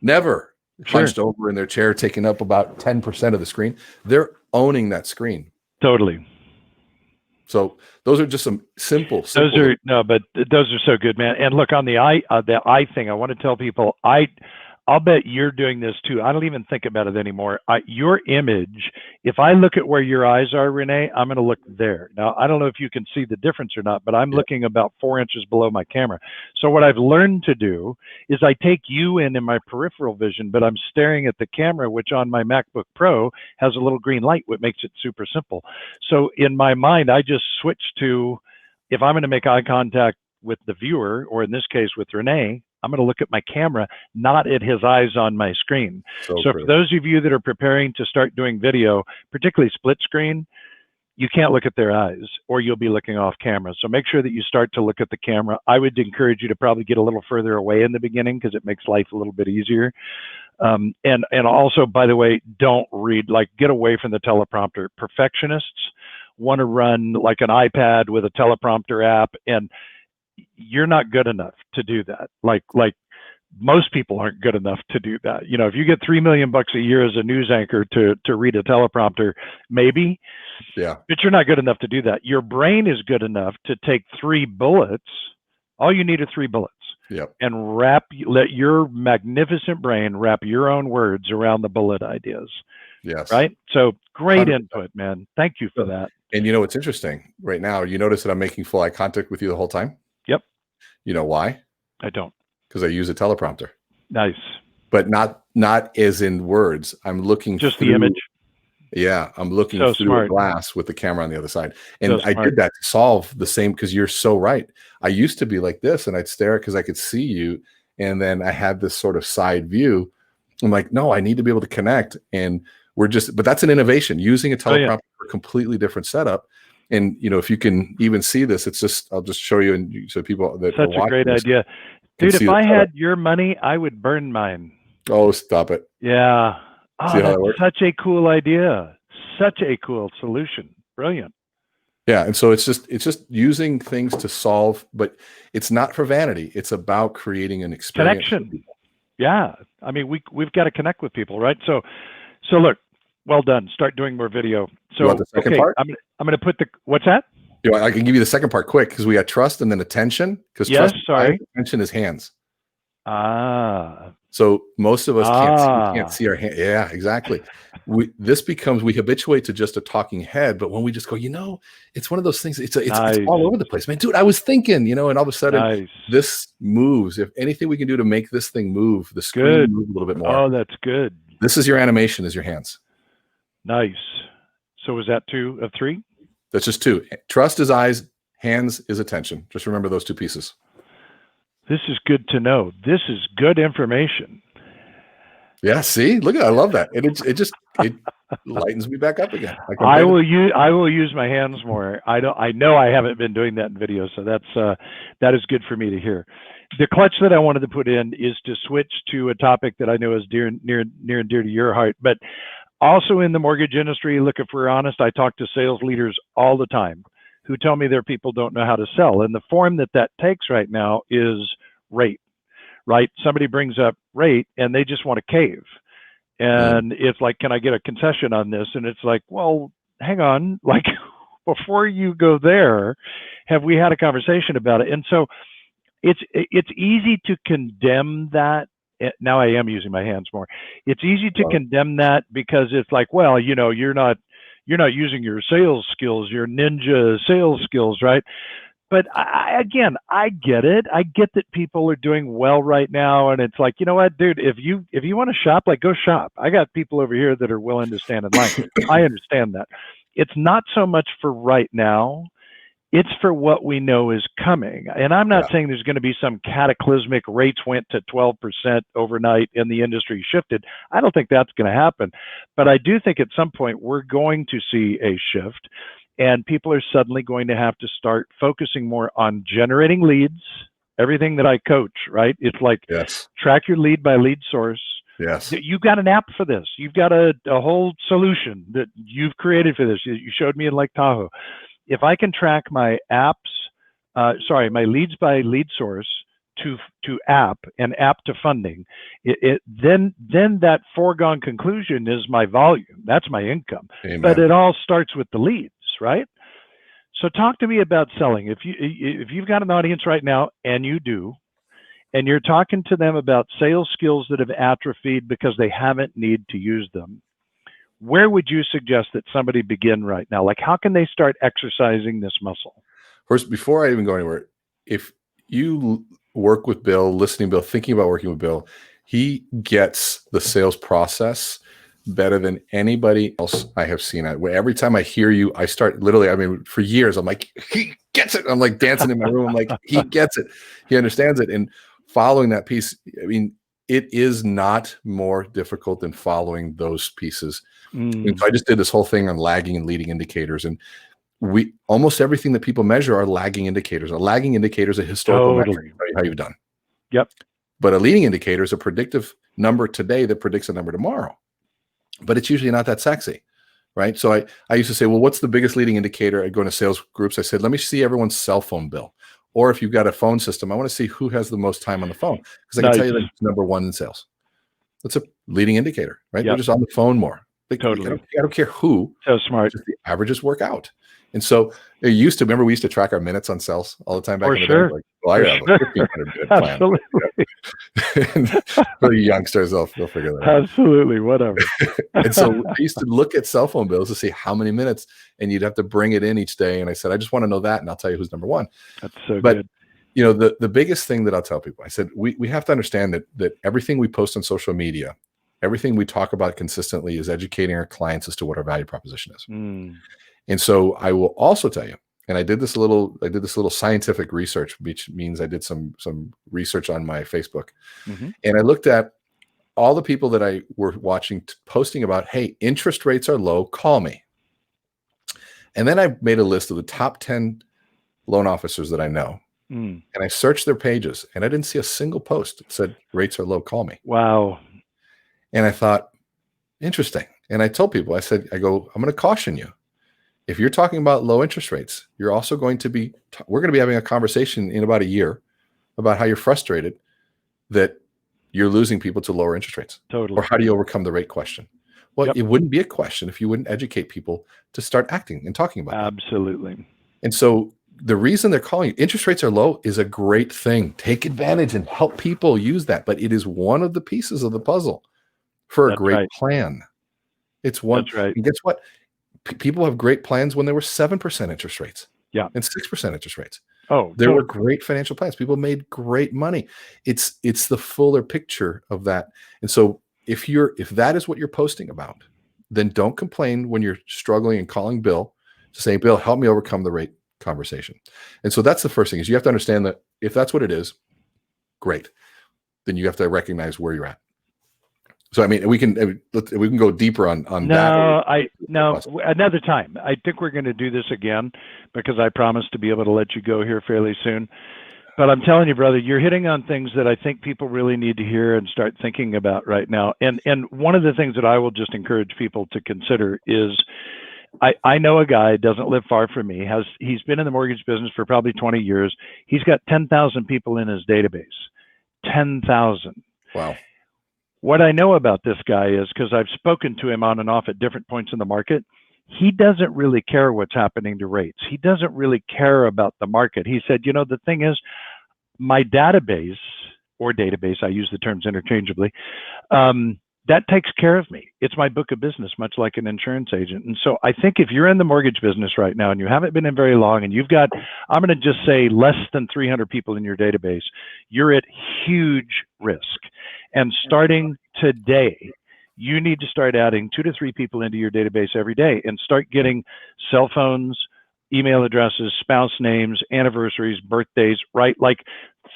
Never hunched over in their chair, taking up about 10% of the screen. They're owning that screen. Totally. So those are just some simple. But those are so good, man. And look, on the eye thing, I want to tell people, I I'll bet you're doing this too. I don't even think about it anymore. Your image, if I look at where your eyes are, Rene, I'm going to look there. Now, I don't know if you can see the difference or not, but I'm looking about 4 inches below my camera. So what I've learned to do is I take you in my peripheral vision, but I'm staring at the camera, which on my MacBook Pro has a little green light, which makes it super simple. So in my mind, I just switch to, if I'm going to make eye contact with the viewer, or in this case with Rene, I'm going to look at my camera, not at his eyes on my screen. So for those of you that are preparing to start doing video, particularly split screen, you can't look at their eyes or you'll be looking off camera. So make sure that you start to look at the camera. I would encourage you to probably get a little further away in the beginning because it makes life a little bit easier. And also, by the way, don't read, like get away from the teleprompter. Perfectionists want to run like an iPad with a teleprompter app, and you're not good enough to do that. Like most people aren't good enough to do that. You know, if you get $3 million a year as a news anchor to read a teleprompter, maybe, but you're not good enough to do that. Your brain is good enough to take 3 bullets. All you need are 3 bullets. And let your magnificent brain wrap your own words around the bullet ideas. Right? So great 100%. Input, man. Thank you for that. And you know what's interesting right now, you notice that I'm making full eye contact with you the whole time? Yep. You know why? I don't. Because I use a teleprompter. Nice. But not as in words. I'm looking just through, the image. Yeah, I'm looking through a glass with the camera on the other side. And I did that to solve the same, because you're so right. I used to be like this, and I'd stare because I could see you, and then I had this sort of side view. I'm like, no, I need to be able to connect. And but that's an innovation, using a teleprompter for a completely different setup. And, you know, if you can even see this, I'll just show you. And so people that such a great idea. Dude, if I had your money, I would burn mine. Oh, stop it. Yeah. Oh, that's such a cool idea. Such a cool solution. Brilliant. Yeah. And so it's just using things to solve, but it's not for vanity. It's about creating an experience. Connection. Yeah. I mean, we've got to connect with people, right? So look, well done. Start doing more video. So, you want the second part? I'm going to put what's that? I can give you the second part quick, because we got trust and then attention. Because attention is hands. So most of us can't see our hand. Yeah, exactly. We habituate to just a talking head, but when we just go, it's one of those things. It's all over the place, man. Dude, I was thinking, and all of a sudden this moves. If anything we can do to make this thing move, the screen move a little bit more. Oh, that's good. This is your animation, is your hands. Nice. So was that 2 of 3? That's just 2. Trust is eyes, hands is attention. Just remember those 2 pieces. This is good to know. This is good information. Yeah, see? Look at it. I love that. And it lightens me back up again. I will use my hands more. I know I haven't been doing that in video, so that is good for me to hear. The clutch that I wanted to put in is to switch to a topic that I know is near and dear to your heart, but also in the mortgage industry. Look, if we're honest, I talk to sales leaders all the time who tell me their people don't know how to sell. And the form that takes right now is rate, right? Somebody brings up rate and they just want to cave. And it's like, can I get a concession on this? And it's like, well, hang on, like before you go there, have we had a conversation about it? And so it's easy to condemn that. Now I am using my hands more. It's easy to condemn that because it's like, well, you're not using your sales skills, your ninja sales skills, right? But I get it. I get that people are doing well right now, and it's like, you know what, dude, if you want to shop, like go shop. I got people over here that are willing to stand in line. I understand that. It's not so much for right now. It's for what we know is coming. And I'm not saying there's going to be some cataclysmic rates went to 12% overnight and the industry shifted. I don't think that's going to happen. But I do think at some point we're going to see a shift, and people are suddenly going to have to start focusing more on generating leads. Everything that I coach, right? It's like track your lead by lead source. Yes. You've got an app for this. You've got a whole solution that you've created for this. You showed me in Lake Tahoe. If I can track my my leads by lead source to app and app to funding, then that foregone conclusion is my volume. That's my income. Amen. But it all starts with the leads, right? So talk to me about selling. If you've got an audience right now, and you do, and you're talking to them about sales skills that have atrophied because they haven't needed to use them, where would you suggest that somebody begin right now? Like, how can they start exercising this muscle? First, before I even go anywhere, if you work with Bill, listening to Bill, thinking about working with Bill, he gets the sales process better than anybody else I have seen. Every time I hear you, I start literally, I mean, for years, I'm like, he gets it. I'm like dancing in my room. I'm like, he gets it. He understands it. And following that piece, I mean, it is not more difficult than following those pieces. And so I just did this whole thing on lagging and leading indicators. And almost everything that people measure are lagging indicators. A lagging indicator is a historical metric, how you've done. Yep. But a leading indicator is a predictive number today that predicts a number tomorrow. But it's usually not that sexy, right? So I used to say, well, what's the biggest leading indicator? I go into sales groups. I said, let me see everyone's cell phone bill. Or if you've got a phone system, I want to see who has the most time on the phone. Because I can tell you that it's number one in sales. That's a leading indicator, right? They're just on the phone more. Totally. I don't care who. So smart. Just the averages work out. And so it used to, remember we used to track our minutes on sales all the time back in the day? Like, well, I have a 1,500 minute plan. Absolutely. For the youngsters, they'll figure that out. Absolutely, whatever. And so I used to look at cell phone bills to see how many minutes, and you'd have to bring it in each day. And I said, I just want to know that, and I'll tell you who's number one. That's so but, good. You know, the biggest thing that I'll tell people, I said, we have to understand that everything we post on social media, everything we talk about consistently is educating our clients as to what our value proposition is. And so I will also tell you, and I did this little scientific research, which means I did some research on my Facebook. And I looked at all the people that I were watching posting about, hey, interest rates are low, call me. And then I made a list of the top 10 loan officers that I know. And I searched their pages, and I didn't see a single post that said rates are low, call me. Wow. And I thought, interesting. And I told people, I'm going to caution you. If you're talking about low interest rates, you're also going to be, we're going to be having a conversation in about a year about how you're frustrated that you're losing people to lower interest rates. Totally. Or how do you overcome the rate question? Well, It wouldn't be a question if you wouldn't educate people to start acting and talking about it. Absolutely. And so the reason they're calling you interest rates are low is a great thing. Take advantage and help people use that. But it is one of the pieces of the puzzle for a great plan. It's one. That's right. And guess what? People have great plans when there were 7% interest rates. Yeah. And 6% interest rates. Oh, there were great financial plans. People made great money. It's the fuller picture of that. And so if that is what you're posting about, then don't complain when you're struggling and calling Bill to say, Bill, help me overcome the rate conversation. And so that's the first thing, is you have to understand that if that's what it is, great. Then you have to recognize where you're at. So I mean, we can go deeper on that. No, another time. I think we're going to do this again, because I promised to be able to let you go here fairly soon. But I'm telling you, brother, you're hitting on things that I think people really need to hear and start thinking about right now. And one of the things that I will just encourage people to consider is, I know a guy, doesn't live far from me. He's been in the mortgage business for probably 20 years. He's got 10,000 people in his database. 10,000. Wow. What I know about this guy is, because I've spoken to him on and off at different points in the market, he doesn't really care what's happening to rates. He doesn't really care about the market. He said, the thing is, my database, I use the terms interchangeably, that takes care of me. It's my book of business, much like an insurance agent. And so I think if you're in the mortgage business right now and you haven't been in very long, and you've got, I'm going to just say, less than 300 people in your database, you're at huge risk. And starting today, you need to start adding 2 to 3 people into your database every day, and start getting cell phones, email addresses, spouse names, anniversaries, birthdays, right? Like,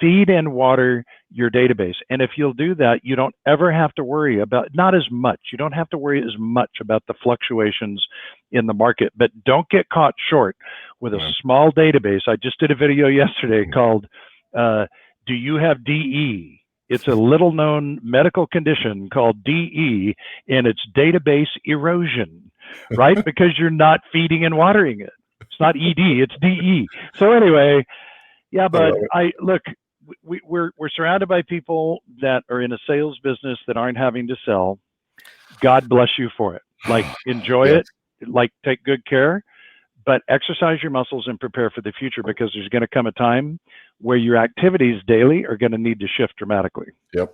feed and water your database. And if you'll do that, you don't ever have to worry about, not as much, you don't have to worry as much about the fluctuations in the market. But don't get caught short with a small database. I just did a video yesterday called, Do You Have DE? It's a little known medical condition called DE, and it's database erosion, right? Because you're not feeding and watering it. It's not ED, it's DE. So anyway, yeah, but look, we're surrounded by people that are in a sales business that aren't having to sell. God bless you for it. Like, enjoy it. Like, take good care. but exercise your muscles and prepare for the future, because there's going to come a time where your activities daily are going to need to shift dramatically. Yep.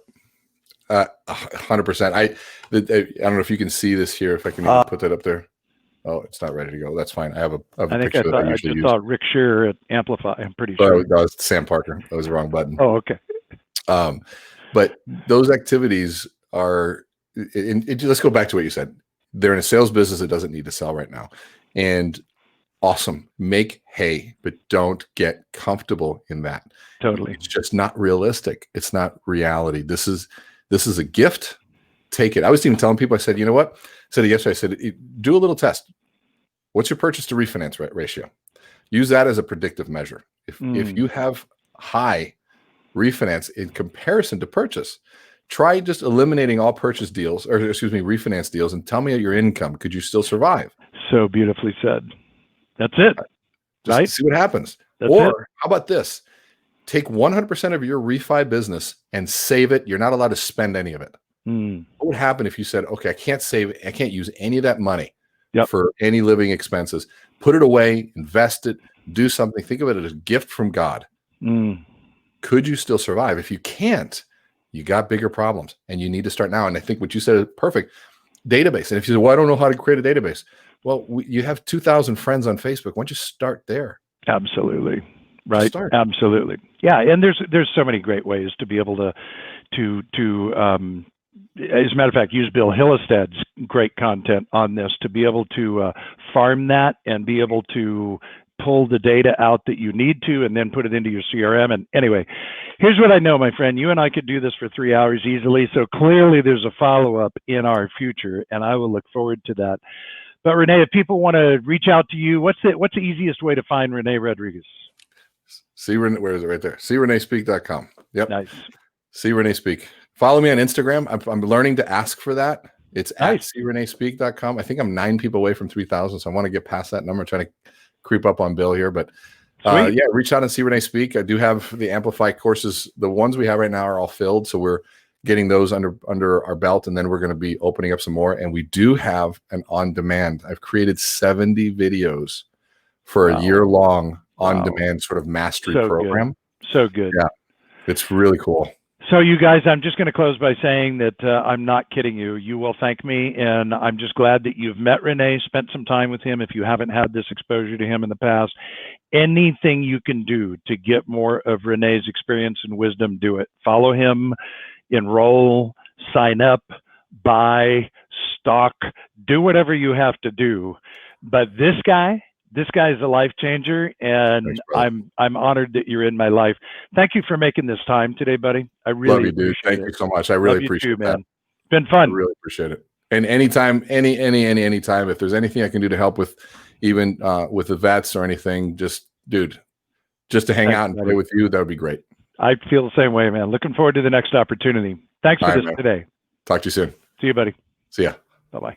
100%. I don't know if you can see this here, if I can even put that up there. Oh, it's not ready to go. That's fine. I have a picture that I usually use. I just saw Rick Shearer at Amplify. I'm pretty sure. That was Sam Parker. That was the wrong button. Oh, okay. But those activities are, let's go back to what you said. They're in a sales business that doesn't need to sell right now. And awesome. Make hay, but don't get comfortable in that. Totally. It's just not realistic. It's not reality. This is a gift. Take it. I was even telling people, I said, you know what? I said yesterday, I said, do a little test. What's your purchase to refinance ratio? Use that as a predictive measure. If you have high refinance in comparison to purchase, try just eliminating all refinance deals, and tell me your income. Could you still survive? So beautifully said. That's it. Just right? see what happens. That's or it. How about this? Take 100% of your refi business and save it. You're not allowed to spend any of it. What would happen if you said, okay, I can't use any of that money for any living expenses. Put it away, invest it, do something. Think of it as a gift from God. Could you still survive? If you can't, you got bigger problems, and you need to start now. And I think what you said is perfect. Database. And if you say, well, I don't know how to create a database. Well, you have 2,000 friends on Facebook. Why don't you start there? Absolutely. Right. Absolutely. Yeah. And there's so many great ways to be able to as a matter of fact, use Bill Hillestad's great content on this to be able to farm that and be able to pull the data out that you need to, and then put it into your CRM. And anyway, here's what I know, my friend. You and I could do this for 3 hours easily. So clearly there's a follow-up in our future, and I will look forward to that. But Rene, if people want to reach out to you, what's the easiest way to find Rene Rodriguez? Where is it? Right there. CReneSpeak.com. Yep. Nice. See Rene Speak. Follow me on Instagram. I'm learning to ask for that. It's nice. at CReneSpeak.com. I think I'm 9 people away from 3,000, so I want to get past that number. I'm trying to creep up on Bill here, but reach out and see Rene Speak. I do have the Amplify courses. The ones we have right now are all filled, so we're getting those under our belt, and then we're going to be opening up some more. And we do have an on-demand. I've created 70 videos for a year-long on-demand sort of mastery program. Good. So good. Yeah, it's really cool. So you guys, I'm just going to close by saying that I'm not kidding you. You will thank me, and I'm just glad that you've met Rene, spent some time with him. If you haven't had this exposure to him in the past, anything you can do to get more of Rene's experience and wisdom, do it. Follow him, enroll, sign up, buy, stock, do whatever you have to do. But this guy is a life changer, and thanks, I'm honored that you're in my life. Thank you for making this time today, buddy. I really love you, dude. Thank you so much. I really appreciate it, man. It's been fun. I really appreciate it. And anytime, anytime, if there's anything I can do to help with, even with the vets or anything, just to hang out and play with you, that would be great. I feel the same way, man. Looking forward to the next opportunity. Thanks for this today. Talk to you soon. See you, buddy. See ya. Bye-bye.